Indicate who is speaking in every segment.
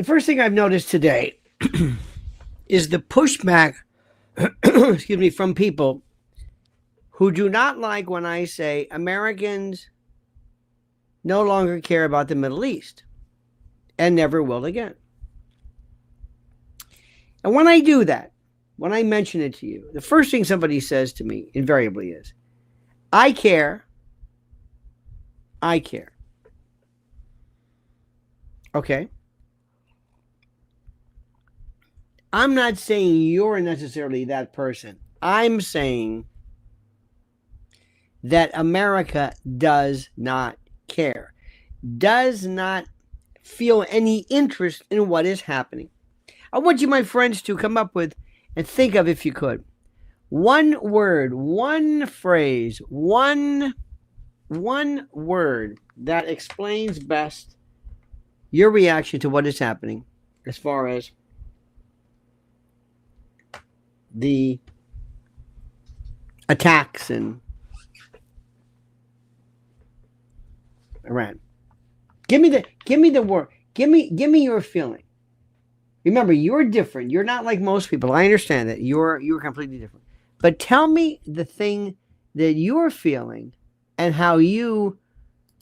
Speaker 1: The first thing I've noticed today is the pushback, excuse me, from people who do not like when I say Americans no longer care about the Middle East and never will again. And when I do that, when I mention it to you, the first thing somebody says to me invariably is, I care. I care. Okay. I'm not saying you're necessarily that person. I'm saying that America does not care, does not feel any interest in what is happening. I want you, my friends, to come up with and think of, if you could, one word, one phrase, one word that explains best your reaction to what is happening as far as the attacks in Iran. Give me the word. Give me your feeling. Remember, you're different. You're not like most people. I understand that. You're completely different. But tell me the thing that you're feeling and how you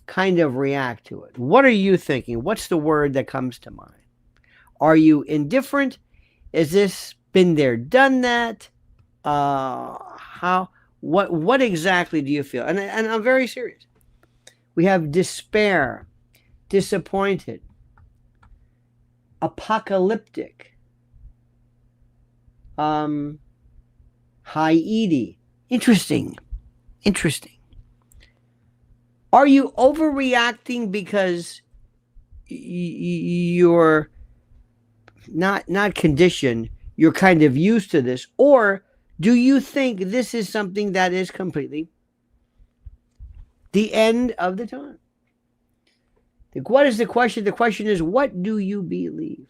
Speaker 1: kind of react to it. What are you thinking? What's the word that comes to mind? Are you indifferent? Is this been there, done that? What exactly do you feel? And I'm very serious. We have despair, disappointed, apocalyptic, high Edie. Interesting. Are you overreacting because you're not conditioned, you're kind of used to this, or do you think this is something that is completely the end of the time? What is the question? The question is, what do you believe?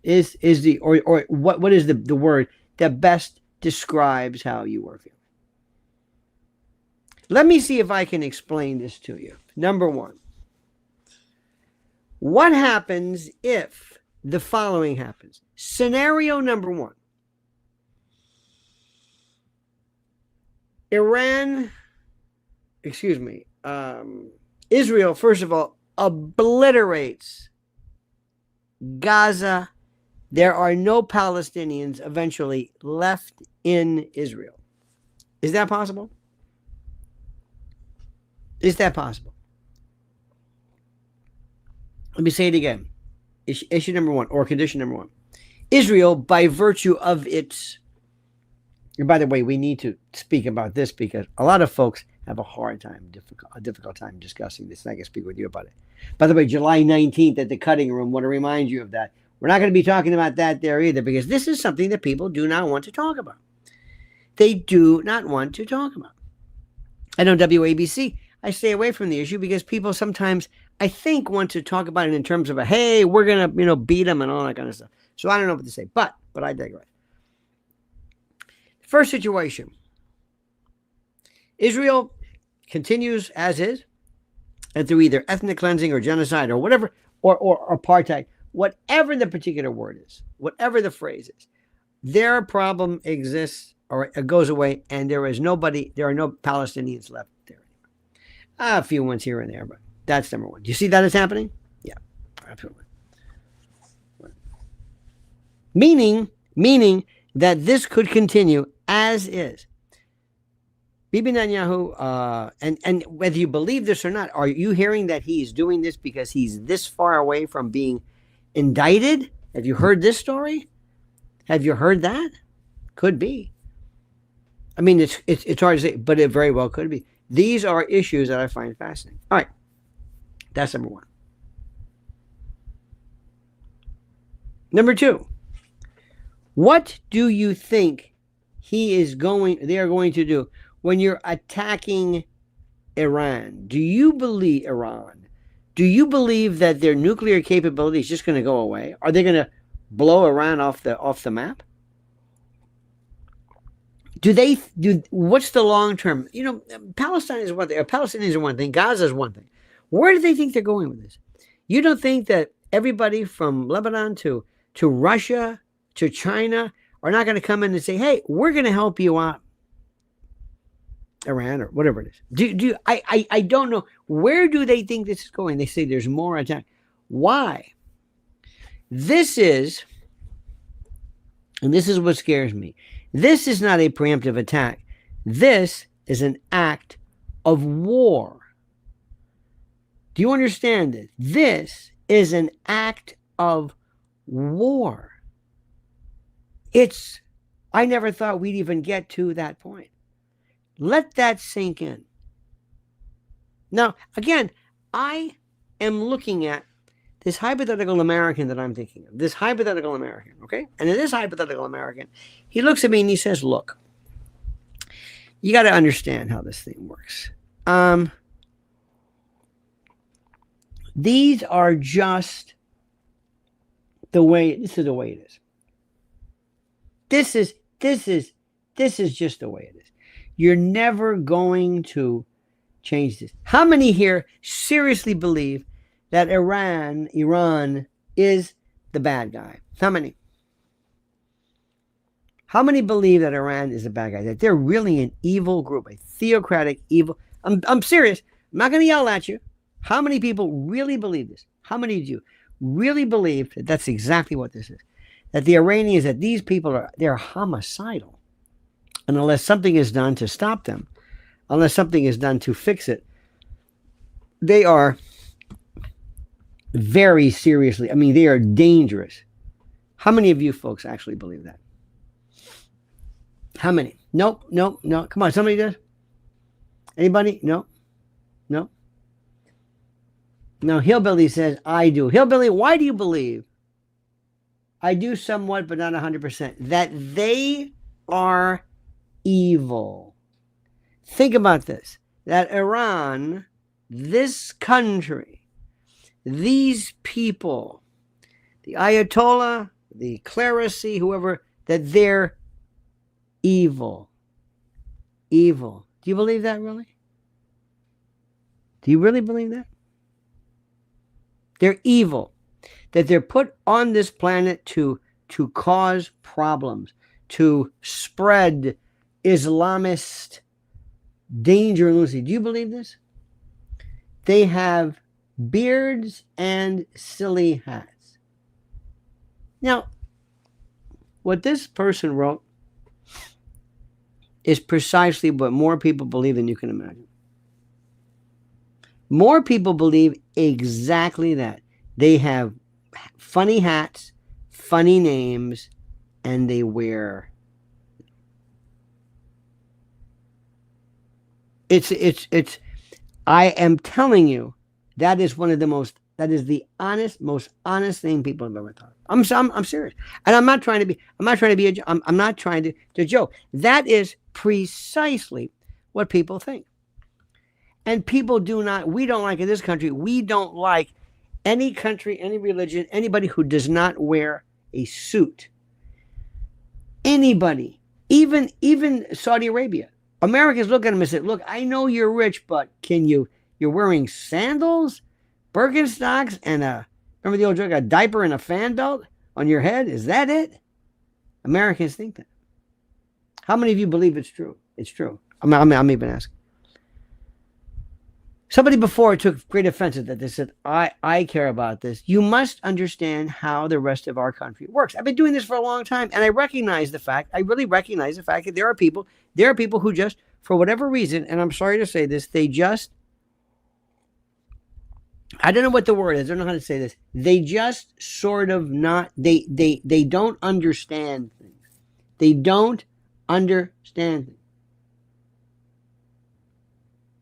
Speaker 1: What is the word that best describes how you are feeling? Let me see if I can explain this to you. Number one, what happens if the following happens? Scenario number one. Israel, first of all, obliterates Gaza. There are no Palestinians eventually left in Israel. Is that possible? Is that possible? Let me say it again. Issue number one, or condition number one. Israel, by virtue of its... And by the way, we need to speak about this because a lot of folks have a difficult time discussing this, and I can speak with you about it. By the way, July 19th at the cutting room, I want to remind you of that. We're not going to be talking about that there either, because this is something that people do not want to talk about. They do not want to talk about. I know WABC, I stay away from the issue because people sometimes, I think, want to talk about it in terms of hey, we're going to, beat them and all that kind of stuff. So I don't know what to say, but I digress. First situation, Israel continues as is, and through either ethnic cleansing or genocide or whatever, or apartheid, whatever the particular word is, whatever the phrase is, their problem exists or it goes away, and there are no Palestinians left there anymore. A few ones here and there, but that's number one. Do you see that is happening? Yeah, absolutely. Meaning that this could continue as is. Bibi Netanyahu, and whether you believe this or not, are you hearing that he's doing this because he's this far away from being indicted? Have you heard this story? Have you heard that? Could be. I mean, it's hard to say, but it very well could be. These are issues that I find fascinating. All right. That's number one. Number two. What do you think they are going to do when you're attacking Iran? Do you believe that their nuclear capability is just going to go away? Are they going to blow Iran off the map? What's the long term? Palestine is one thing. Palestinians are one thing. Gaza is one thing. Where do they think they're going with this? You don't think that Everybody from Lebanon to Russia to China are not going to come in and say, hey, we're going to help you out. Iran or whatever it is. I don't know. Where do they think this is going? They say there's more attack. Why? This is, and this is what scares me. This is not a preemptive attack. This is an act of war. Do you understand this? This is an act of war. I never thought we'd even get to that point. Let that sink in. Now, again, I am looking at this hypothetical American that I'm thinking of. This hypothetical American, okay? And in this hypothetical American, he looks at me and he says, look, you got to understand how this thing works. These are just this is the way it is. This is just the way it is. You're never going to change this. How many here seriously believe that Iran is the bad guy? How many? How many believe that Iran is a bad guy? That they're really an evil group, a theocratic evil? I'm serious. I'm not going to yell at you. How many people really believe this? How many of you really believe that that's exactly what this is? That the Iranians, that these people they're homicidal. And unless something is done to stop them, unless something is done to fix it, they are very seriously, they are dangerous. How many of you folks actually believe that? How many? Nope. Come on, somebody does? Anybody? No. No, Hillbilly says, I do. Hillbilly, why do you believe? I do somewhat, but not 100%. That they are evil. Think about this. That Iran, this country, these people, the Ayatollah, the clerisy, whoever, that they're evil. Evil. Do you believe that really? Do you really believe that? They're evil. That they're put on this planet to cause problems, to spread Islamist danger and lunacy. Do you believe this? They have beards and silly hats. Now, what this person wrote is precisely what more people believe than you can imagine. More people believe exactly that. They have funny hats, funny names, and they wear. I am telling you, that is the most honest thing people have ever thought. I'm serious. And I'm not trying to joke. That is precisely what people think. And people we don't like in this country, we don't like any country, any religion, anybody who does not wear a suit. Anybody, even Saudi Arabia. Americans look at them and say, look, I know you're rich, but you're wearing sandals, Birkenstocks, and remember the old joke, a diaper and a fan belt on your head? Is that it? Americans think that. How many of you believe it's true? It's true. I'm even asking. Somebody before took great offense at that. They said, I care about this. You must understand how the rest of our country works. I've been doing this for a long time, and I really recognize the fact that there are people who just, for whatever reason, and I'm sorry to say this, they just, I don't know what the word is, I don't know how to say this. They just sort of they don't understand things. They don't understand things.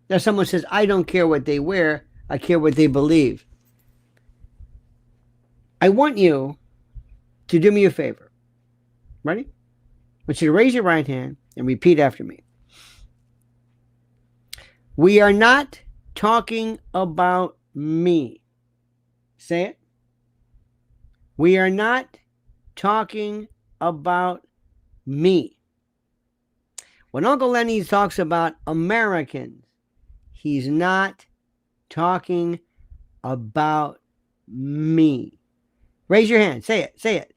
Speaker 1: Now someone says, I don't care what they wear, I care what they believe. I want you to do me a favor. Ready? I want you to raise your right hand and repeat after me. We are not talking about me. Say it. We are not talking about me. When Uncle Lenny talks about Americans, he's not talking about me. Raise your hand. Say it. Say it.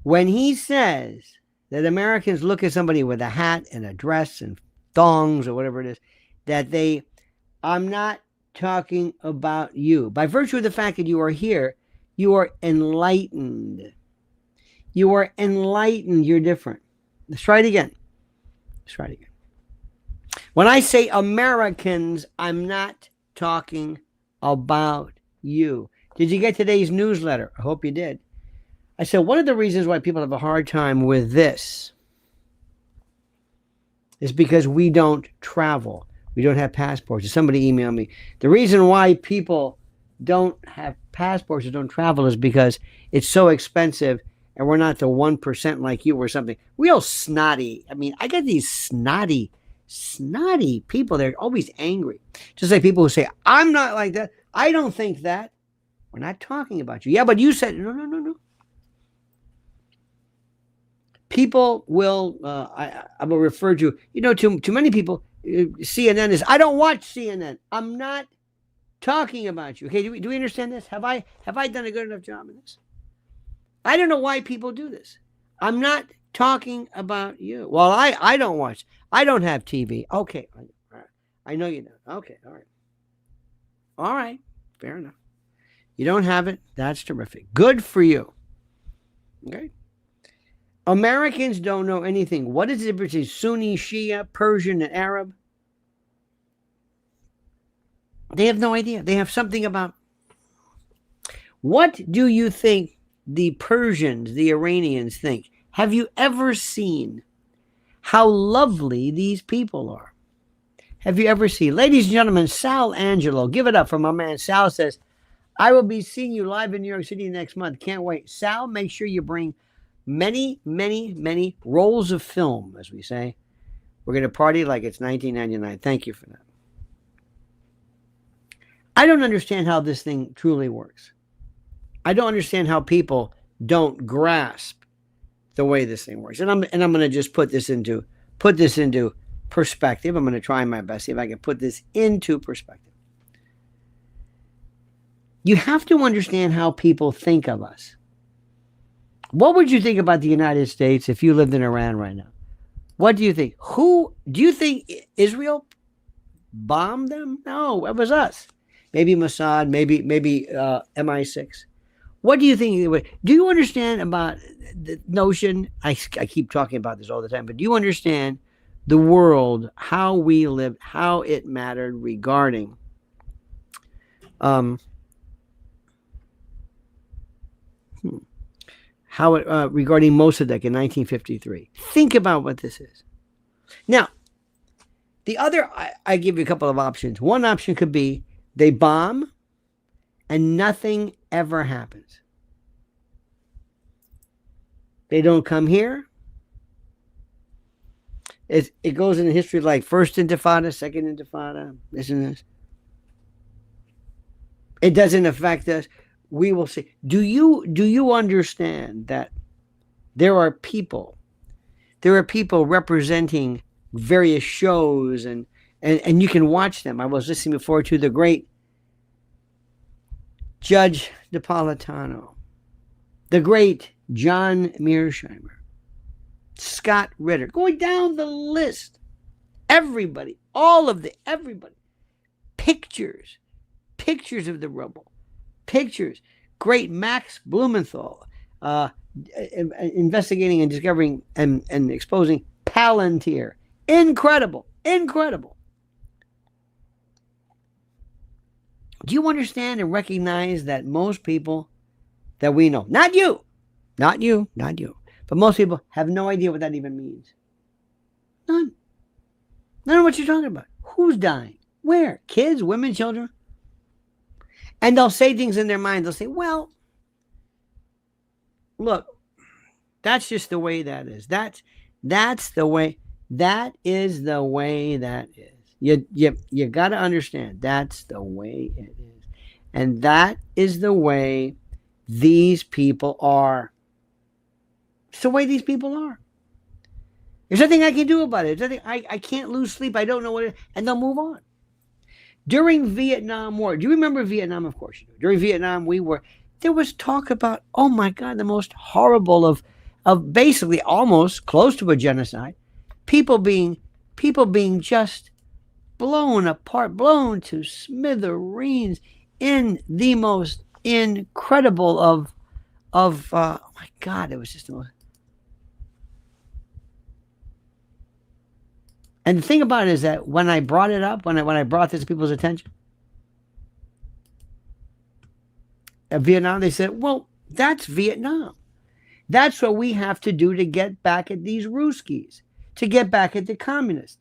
Speaker 1: When he says that Americans look at somebody with a hat and a dress and thongs or whatever it is, that they, I'm not talking about you. By virtue of the fact that you are here, you are enlightened. You are enlightened. You're different. Let's try it again. Let's try it again. When I say Americans, I'm not talking about you. Did you get today's newsletter? I hope you did. I said one of the reasons why people have a hard time with this is because we don't travel. We don't have passports. Somebody emailed me. The reason why people don't have passports or don't travel is because it's so expensive and we're not the 1% like you or something. Real snotty. I mean, I get these snotty people. They're always angry. Just like people who say, I'm not like that. I don't think that. We're not talking about you. Yeah, but you said, no. People will, I will refer to, to many people, CNN is, I don't watch CNN. I'm not talking about you. Okay, do we understand this? Have I done a good enough job in this? I don't know why people do this. I'm not talking about you. Well, I don't watch. I don't have TV. Okay, all right. I know you don't. Okay, all right. All right, fair enough. You don't have it. That's terrific. Good for you. Okay. Americans don't know anything. What is the difference between Sunni, Shia, Persian, and Arab? They have no idea. They have something about. What do you think the Persians, the Iranians think? Have you ever seen how lovely these people are? Have you ever seen? Ladies and gentlemen, Sal Angelo, give it up for my man. Sal says, I will be seeing you live in New York City next month. Can't wait. Sal, make sure you bring many, many, many rolls of film, as we say. We're going to party like it's 1999. Thank you for that. I don't understand how this thing truly works. I don't understand how people don't grasp the way this thing works. And I'm going to just put this into perspective. I'm going to try my best, see if I can put this into perspective. You have to understand how people think of us. What would you think about the United States if you lived in Iran right now? What do you think? Who do you think Israel bombed them? No, it was us. Maybe Mossad, maybe MI6. What do you think? Do you understand about the notion? I keep talking about this all the time, but do you understand the world, how we lived, how it mattered regarding regarding Mossadegh in 1953? Think about what this is. Now, the other, I give you a couple of options. One option could be they bomb and nothing ever happens. They don't come here. It goes in history like first intifada, second intifada, this and this. It doesn't affect us. We will see. Do you understand that there are people representing various shows and you can watch them. I was listening before to the great Judge Napolitano, the great John Mearsheimer, Scott Ritter, going down the list. Everybody, everybody. Pictures of the rubble. Pictures. Great Max Blumenthal, investigating and discovering and exposing Palantir. Incredible. Do you understand and recognize that most people that we know, not you, but most people have no idea what that even means? None of what you're talking about. Who's dying? Where? Kids, women, children? And they'll say things in their mind. They'll say, well, look, that's just the way that is. That's the way. That is the way that is. You got to understand that's the way it is. And that is the way these people are. It's the way these people are. There's nothing I can do about it. There's nothing, I can't lose sleep. I don't know what it is. And they'll move on. During Vietnam War, do you remember Vietnam? Of course you do. During Vietnam, we were there was talk about, oh my God, the most horrible of basically almost close to a genocide. People being just blown apart, blown to smithereens in the most incredible of oh my God, it was just the most. And the thing about it is that when I brought it up, when I brought this to people's attention, at Vietnam, they said, well, that's Vietnam. That's what we have to do to get back at these Ruskies, to get back at the communists.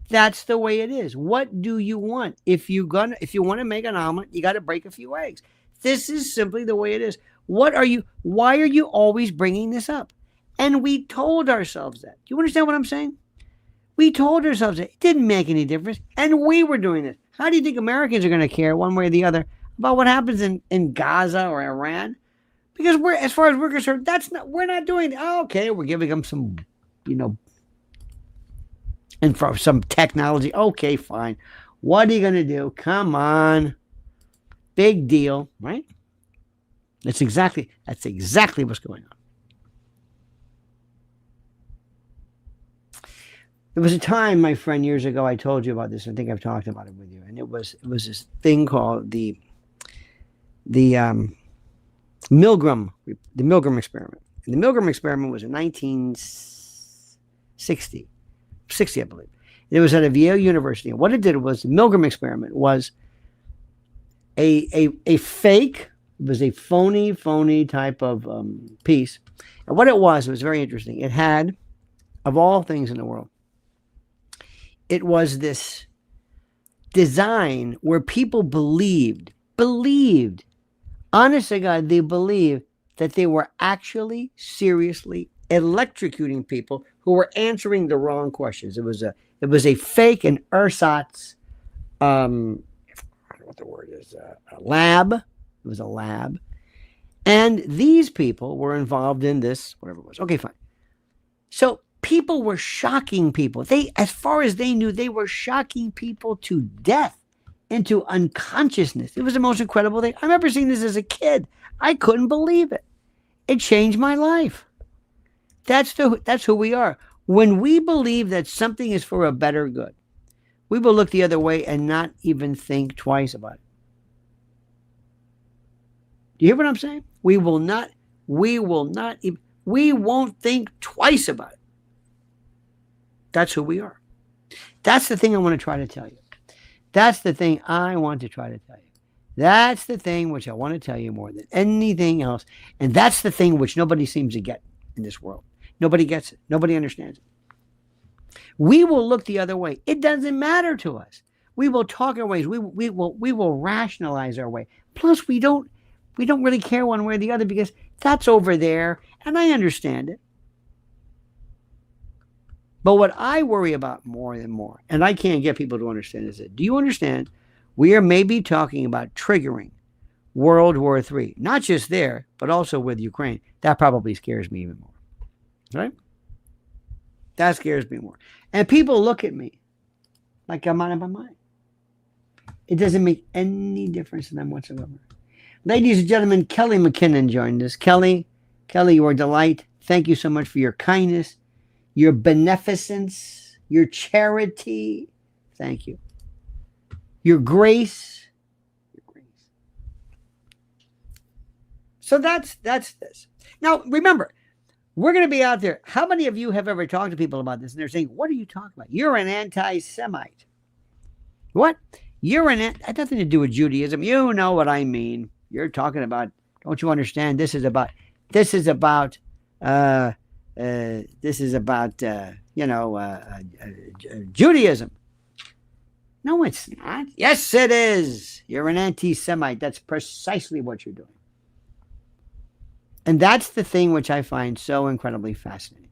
Speaker 1: That's the way it is. What do you want? If you want to make an omelet, you got to break a few eggs. This is simply the way it is. Why are you always bringing this up? And we told ourselves that. Do you understand what I'm saying? We told ourselves that it didn't make any difference, and we were doing this. How do you think Americans are going to care one way or the other about what happens in Gaza or Iran? Because as far as we're concerned, we're not doing it. Oh, okay, we're giving them some, and for some technology. Okay, fine. What are you going to do? Come on. Big deal, right? That's exactly what's going on. There was a time, my friend, years ago, I told you about this. I think I've talked about it with you. And it was this thing called the Milgram experiment. And the Milgram experiment was in 1960, I believe. It was at Yale University. And what it did was, the Milgram experiment was a fake, it was a phony type of piece. And what it was very interesting. It had, of all things in the world, it was this design where people believed, honest to God, they believed that they were actually seriously electrocuting people who were answering the wrong questions. It was a fake, an ersatz, I don't know what the word is, a lab. It was a lab. And these people were involved in this, whatever it was. Okay, fine. So people were shocking people. As far as they knew, they were shocking people to death, into unconsciousness. It was the most incredible thing. I remember seeing this as a kid. I couldn't believe it. It changed my life. That's who we are. When we believe that something is for a better good, we will look the other way and not even think twice about it. Do you hear what I'm saying? We won't think twice about it. That's who we are. That's the thing I want to try to tell you. That's the thing I want to try to tell you. That's the thing which I want to tell you more than anything else. And that's the thing which nobody seems to get in this world. Nobody gets it. Nobody understands it. We will look the other way. It doesn't matter to us. We will talk our ways. We will rationalize our way. Plus, we don't really care one way or the other because that's over there, and I understand it. But what I worry about more and more, and I can't get people to understand, is that, do you understand? We are maybe talking about triggering World War III, not just there, but also with Ukraine. That probably scares me even more. Right? That scares me more. And people look at me like I'm out of my mind. It doesn't make any difference to them whatsoever. Ladies and gentlemen, Kelly McKinnon joined us. Kelly, you are a delight. Thank you so much for your kindness, your beneficence, your charity. Thank you. Your grace. So that's this. Now, remember, we're going to be out there. How many of you have ever talked to people about this and they're saying, what are you talking about? You're an anti-Semite. What? That had nothing to do with Judaism. You know what I mean. You're talking about, don't you understand? This is about Judaism. No, it's not. Yes, it is. You're an anti-Semite. That's precisely what you're doing. And that's the thing which I find so incredibly fascinating.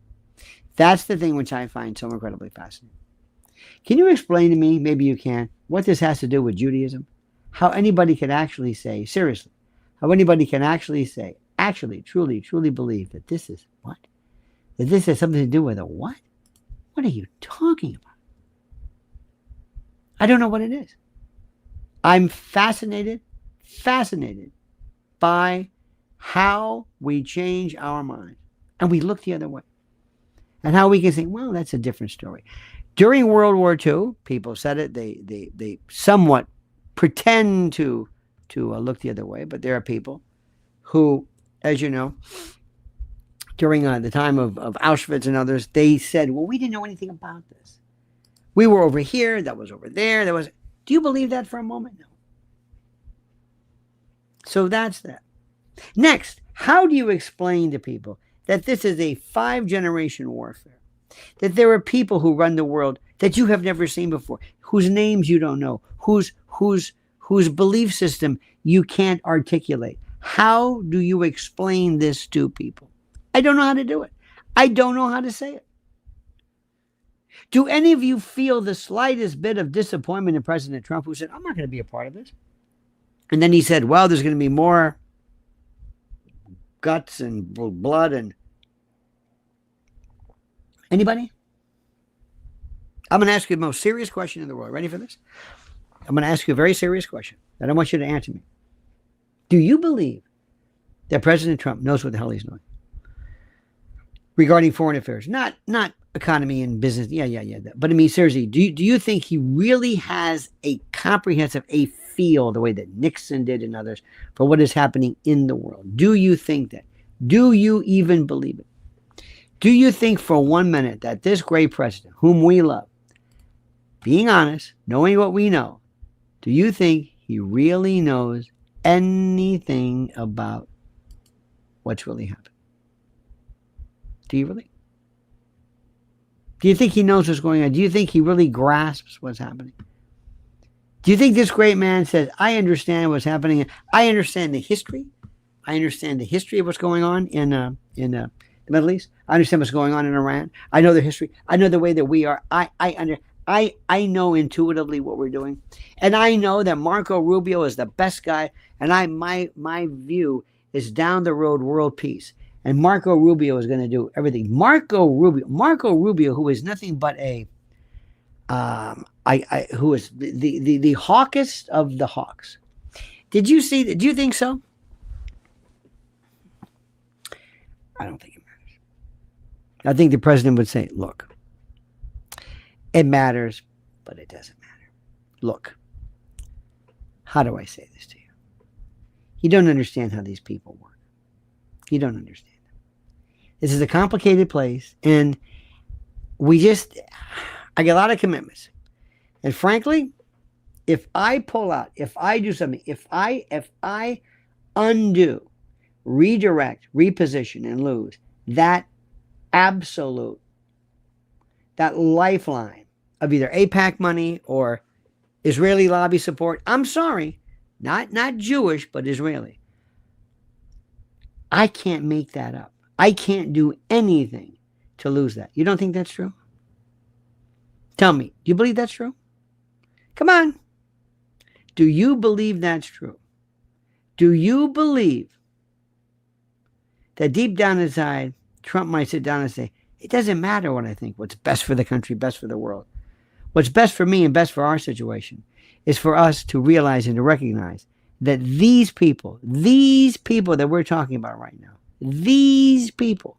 Speaker 1: Can you explain to me, maybe you can, what this has to do with Judaism? How anybody can actually say, seriously, how anybody can actually say, truly believe that this is what? That this has something to do with a what? What are you talking about? I don't know what it is. I'm fascinated by how we change our mind and we look the other way. And how we can say, well, that's a different story. During World War II, people said it. They somewhat pretend to look the other way, but there are people who, as you know, during the time of Auschwitz and others, they said, well, we didn't know anything about this. We were over here, that was over there, that was... Do you believe that for a moment? No. So that's that. Next, how do you explain to people that this is a 5-generation warfare? That there are people who run the world that you have never seen before, whose names you don't know, whose belief system you can't articulate. How do you explain this to people? I don't know how to do it. I don't know how to say it. Do any of you feel the slightest bit of disappointment in President Trump, who said, I'm not going to be a part of this? And then he said, well, there's going to be more guts and blood and... Anybody? I'm going to ask you the most serious question in the world. Ready for this? I'm going to ask you a very serious question that I want you to answer me. Do you believe that President Trump knows what the hell he's doing regarding foreign affairs? Not economy and business. Yeah. But I mean, seriously, do you think he really has a comprehensive, a feel the way that Nixon did and others for what is happening in the world? Do you think that? Do you even believe it? Do you think for 1 minute that this great president, whom we love, being honest, knowing what we know, do you think he really knows anything about what's really happening? Do you really? Do you think he knows what's going on? Do you think he really grasps what's happening? Do you think this great man says, I understand what's happening. I understand the history. I understand the history of what's going on in the Middle East. I understand what's going on in Iran. I know the history. I know the way that we are. I know intuitively what we're doing. And I know that Marco Rubio is the best guy. And my view is down the road world peace. And Marco Rubio is going to do everything. Marco Rubio, who is nothing but who is the hawkest of the hawks. Did you see that? Do you think so? I don't think it matters. I think the president would say, look, it matters, but it doesn't matter. Look, how do I say this to you? You don't understand how these people work. You don't understand. This is a complicated place, and I get a lot of commitments. And frankly, if I pull out, if I do something, if I undo, redirect, reposition, and lose that lifeline of either AIPAC money or Israeli lobby support, I'm sorry, not Jewish, but Israeli. I can't make that up. I can't do anything to lose that. You don't think that's true? Tell me, do you believe that's true? Come on. Do you believe that's true? Do you believe that deep down inside, Trump might sit down and say, it doesn't matter what I think, what's best for the country, best for the world. What's best for me and best for our situation is for us to realize and to recognize that these people that we're talking about right now, these people,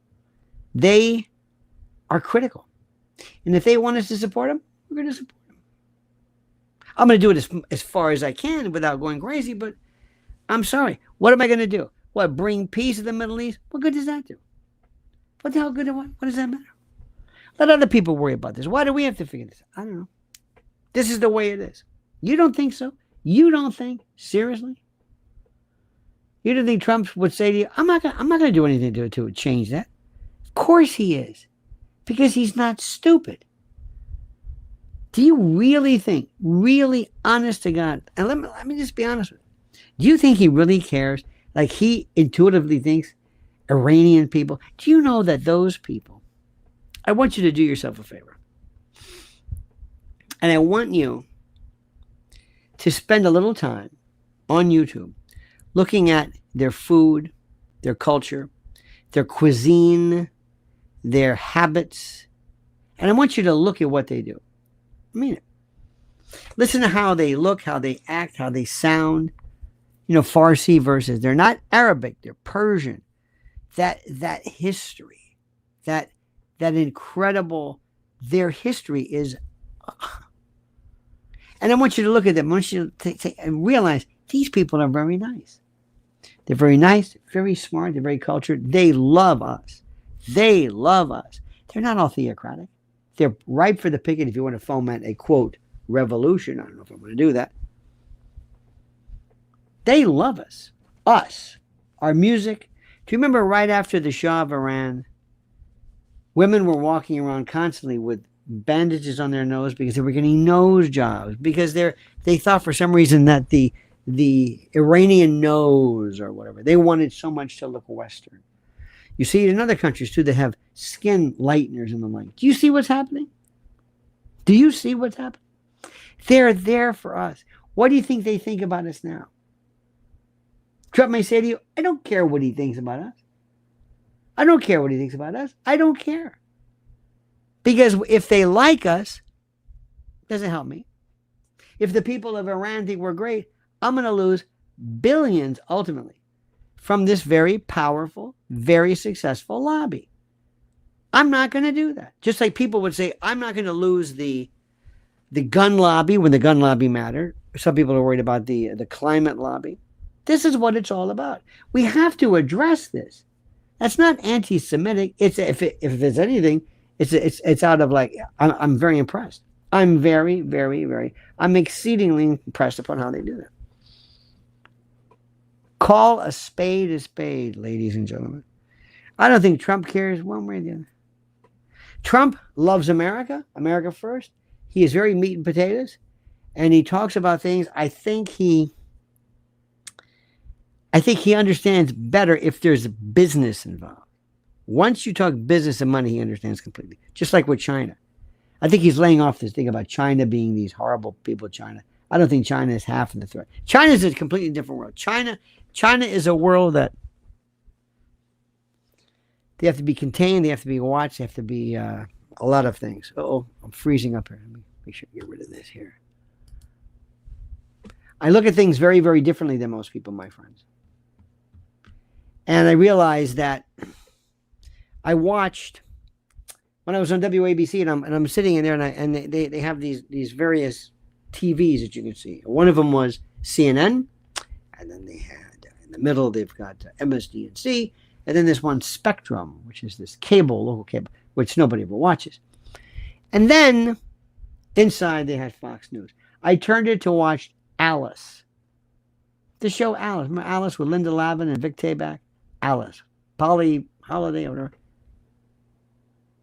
Speaker 1: they are critical. And if they want us to support them, we're going to support them. I'm going to do it as far as I can without going crazy, but I'm sorry. What am I going to do? What, bring peace to the Middle East? What good does that do? What the hell good? What does that matter? Let other people worry about this. Why do we have to figure this out? I don't know. This is the way it is. You don't think so? You don't think? Seriously? You don't think Trump would say to you, I'm not going to do anything to change that? Of course he is. Because he's not stupid. Do you really think, really honest to God, and let me just be honest with you. Do you think he really cares? Like he intuitively thinks Iranian people, do you know that those people, I want you to do yourself a favor. And I want you to spend a little time on YouTube looking at their food, their culture, their cuisine, their habits. And I want you to look at what they do. I mean it. Listen to how they look, how they act, how they sound. Farsi verses. They're not Arabic, they're Persian. That history, that incredible, their history is. And I want you to look at them. I want you to and realize these people are very nice. They're very nice, very smart, they're very cultured. They love us. They love us. They're not all theocratic. They're ripe for the picking if you want to foment a, quote, revolution. I don't know if I'm going to do that. They love us. Us. Our music. Do you remember right after the Shah of Iran, women were walking around constantly with bandages on their nose because they were getting nose jobs, because they thought for some reason that the Iranian nose or whatever, they wanted so much to look Western. You see it in other countries too that have skin lighteners and the like. Do you see what's happening? Do you see what's happening? They're there for us. What do you think they think about us now? Trump may say to you, I don't care what he thinks about us. I don't care what he thinks about us. I don't care. Because if they like us, it doesn't help me. If the people of Iran think we're great, I'm going to lose billions ultimately from this very powerful, very successful lobby. I'm not going to do that. Just like people would say, I'm not going to lose the gun lobby when the gun lobby mattered. Some people are worried about the climate lobby. This is what it's all about. We have to address this. That's not anti-Semitic. It's if there's anything, it's out of like, I'm very impressed. I'm very, very, very, I'm exceedingly impressed upon how they do that. Call a spade, ladies and gentlemen. I don't think Trump cares one way or the other. Trump loves America, America first. He is very meat and potatoes, and he talks about things. I think he understands better if there's business involved. Once you talk business and money, he understands completely. Just like with China. I think he's laying off this thing about China being these horrible people, China. I don't think China is half of the threat. China is a completely different world. China is a world that they have to be contained, they have to be watched, they have to be a lot of things. Oh, I'm freezing up here. Let me make sure I get rid of this here. I look at things very, very differently than most people, my friends. And I realized that I watched when I was on WABC, and I'm sitting in there, and they have these various TVs that you can see. One of them was CNN, and then they had in the middle they've got MSDNC, and then this one Spectrum, which is this local cable, which nobody ever watches. And then inside they had Fox News. I turned it to watch Alice. The show Alice. Remember Alice with Linda Lavin and Vic Tayback? Alice. Polly Holiday or whatever.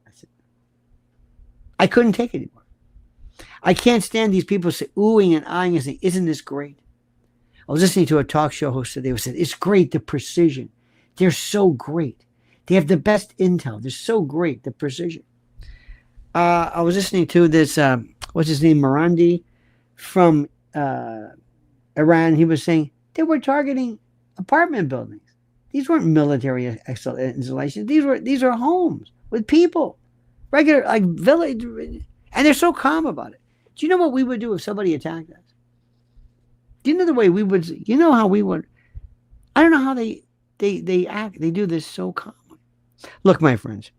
Speaker 1: That's it. I couldn't take it anymore. I can't stand these people say, oohing and eyeing and saying, isn't this great? I was listening to a talk show host today who said, it's great, the precision. They're so great. They have the best intel. They're so great, the precision. I was listening to this, what's his name, Marandi from Iran. He was saying they were targeting apartment buildings. These weren't military installations. These are homes with people, regular like village, and they're so calm about it. Do you know what we would do if somebody attacked us? Do you know the way we would? You know how we would? I don't know how they act. They do this so calmly. Look, my friends.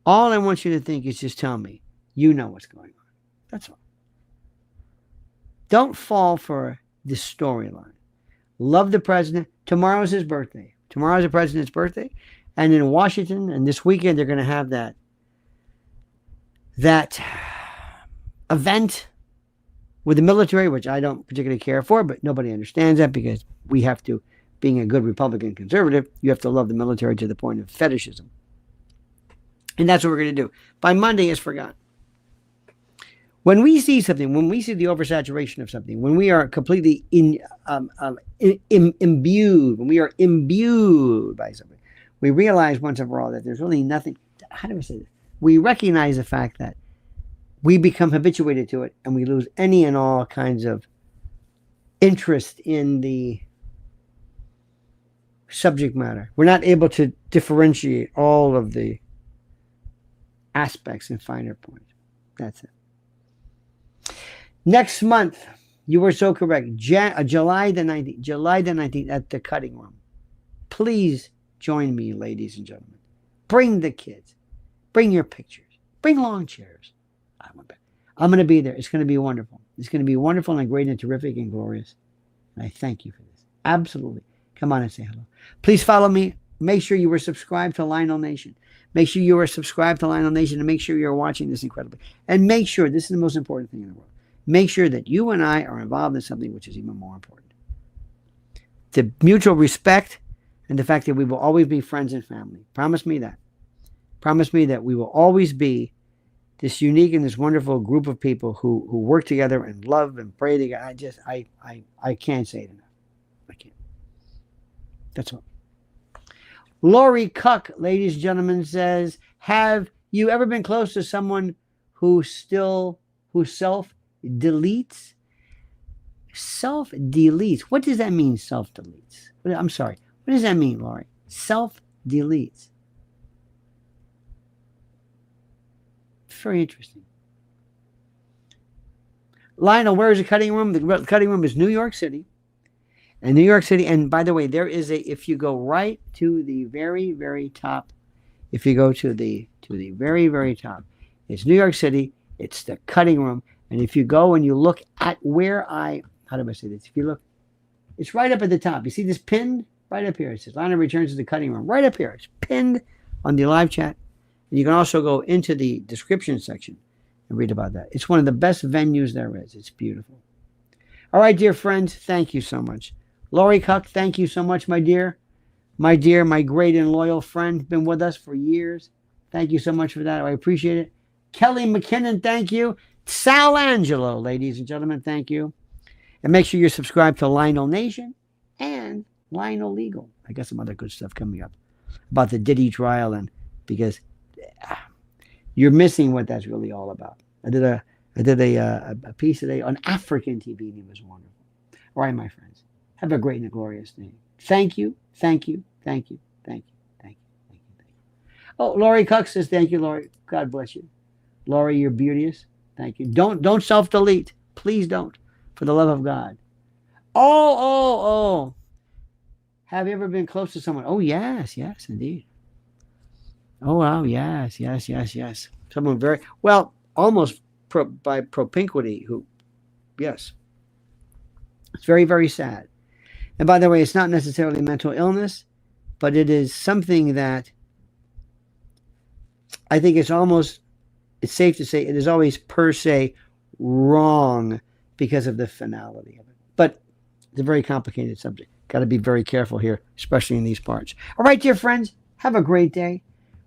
Speaker 1: All I want you to think is just tell me you know what's going on. That's all. Don't fall for this storyline. Love the president. Tomorrow's his birthday. Tomorrow's the president's birthday. And in Washington, and this weekend, they're going to have that event with the military, which I don't particularly care for, but nobody understands that because we have to, being a good Republican conservative, you have to love the military to the point of fetishism. And that's what we're going to do. By Monday, it's forgotten. When we see something, when we see the oversaturation of something, when we are completely imbued, when we are imbued by something, we realize once and for all that there's really nothing. How do I say this? We recognize the fact that we become habituated to it and we lose any and all kinds of interest in the subject matter. We're not able to differentiate all of the aspects and finer points. That's it. Next month, You were so correct. July the 19th. July the 19th at the cutting room. Please join me, ladies and gentlemen. Bring the kids. Bring your pictures. Bring lawn chairs. I'm going to be there. It's going to be wonderful. It's going to be wonderful and great and terrific and glorious. And I thank you for this. Absolutely. Come on and say hello. Please follow me. Make sure you are subscribed to Lionel Nation. Make sure you are subscribed to Lionel Nation and make sure you're watching this incredibly. And make sure, this is the most important thing in the world, make sure that you and I are involved in something which is even more important. The mutual respect and the fact that we will always be friends and family. Promise me that. Promise me that we will always be this unique and this wonderful group of people who work together and love and pray together. I can't say it enough. I can't. That's all. Lori Cuck, ladies and gentlemen, says, have you ever been close to someone who self-deletes? Self-deletes. What does that mean, self-deletes? I'm sorry. What does that mean, Lori? Self-deletes. Very interesting. Lionel, where is the cutting room? The cutting room is New York City. And New York City, and by the way, there is if you go right to the very, very top, if you go to the very, very top, it's New York City, it's the cutting room. And if you go and you look at where how do I say this? If you look, it's right up at the top. You see this pinned right up here. It says Lionel returns to the cutting room. Right up here. It's pinned on the live chat. And you can also go into the description section and read about that. It's one of the best venues there is. It's beautiful. All right, dear friends, thank you so much. Lori Cuck, thank you so much, my dear. My great and loyal friend, been with us for years. Thank you so much for that. I appreciate it. Kelly McKinnon, thank you. Sal Angelo, ladies and gentlemen, thank you. And make sure you're subscribed to Lionel Nation and Lionel Legal. I got some other good stuff coming up about the Diddy trial, and because you're missing what that's really all about. I did a piece today on African TV, and it was wonderful. All right, my friends. Have a great and a glorious day. Thank you, thank you, thank you, thank you, thank you, thank you, thank you. Oh, Lori Cook says, thank you, Lori. God bless you. Lori, you're beauteous. Thank you. Don't self-delete. Please don't. For the love of God. Oh. Have you ever been close to someone? Oh, yes, indeed. Oh, wow, yes. Someone very, well, almost by propinquity who, yes. It's very, very sad. And by the way, it's not necessarily mental illness, but it is something that I think it's safe to say it is always per se wrong because of the finality of it. But it's a very complicated subject. Got to be very careful here, especially in these parts. All right, dear friends, have a great day.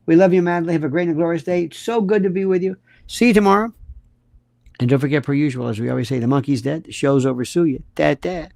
Speaker 1: We love you madly. Have a great and glorious day. It's so good to be with you. See you tomorrow. And don't forget, per usual, as we always say, the monkey's dead. The show's over. Sue you. Dad.